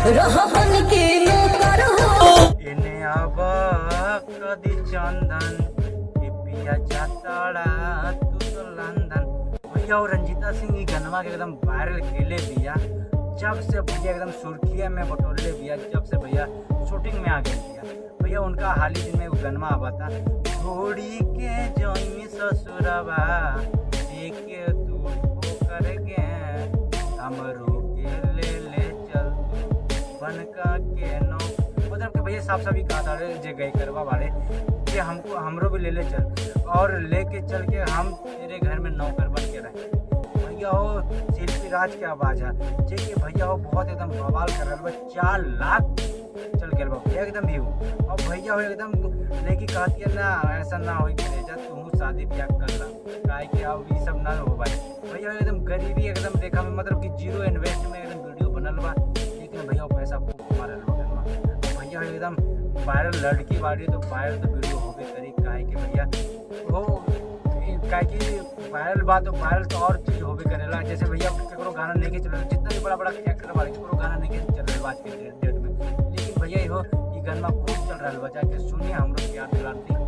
रहन के नौकर हो। इने अब कदी चंदन के पिया जाताड़ा तू तो लंदन। भैया और रंजीता सिंह ई गनमा के एकदम वायरल केले बिया, जब से भैया एकदम सुर्खिया में बटोरले बिया, जब से भैया शूटिंग में आ गए बिया। भैया उनका हाल ही दिन में एगो गनमा आवा था, छोड़ी के जोई ससुरवा देखे तू होकर गे हमरो के ले चल बनका के नो। मतलब कि भैया साफ साफ ही कहा था जे गए करवा वाले कि हमको हमरो भी ले चल और लेके चल के हम तेरे घर में नौकर बन के रहे। भैया हो शिल्पी राज के आवाज है जे कि भैया हो बहुत एकदम बवाल कर रहा है। 4 लाख चल गया भैया एकदम व्यू। और भैया हो एकदम लेके कहती है ना ऐसा ना हो जा तू शादी ब्याह कर ला काहे कि अब ये सब ना हो भाई। भैया एकदम गरीबी एकदम रेखा में, मतलब कि जीरो इन्वेस्ट में एकदम वीडियो बनल बा, लेकिन भैया पैसा खूब मारल बा। भैया एकदम वायरल लड़की बाड़ी तो वायरल तो वीडियो होबे करी काहे कि भैया वो काहे कि वायरल बात तो वायरल तो और चीज होबे करेला। जैसे भैया केकरो गाना नहीं के चल रहा, जितना भी बड़ा बड़ा एक्टर बाड़ी केकरो गाना नहीं के चल रहा आज के डेट में, लेकिन भैया हो ये गाना खूब चल रहा है। बचा के सुनिए हमरो प्यार दिलाती।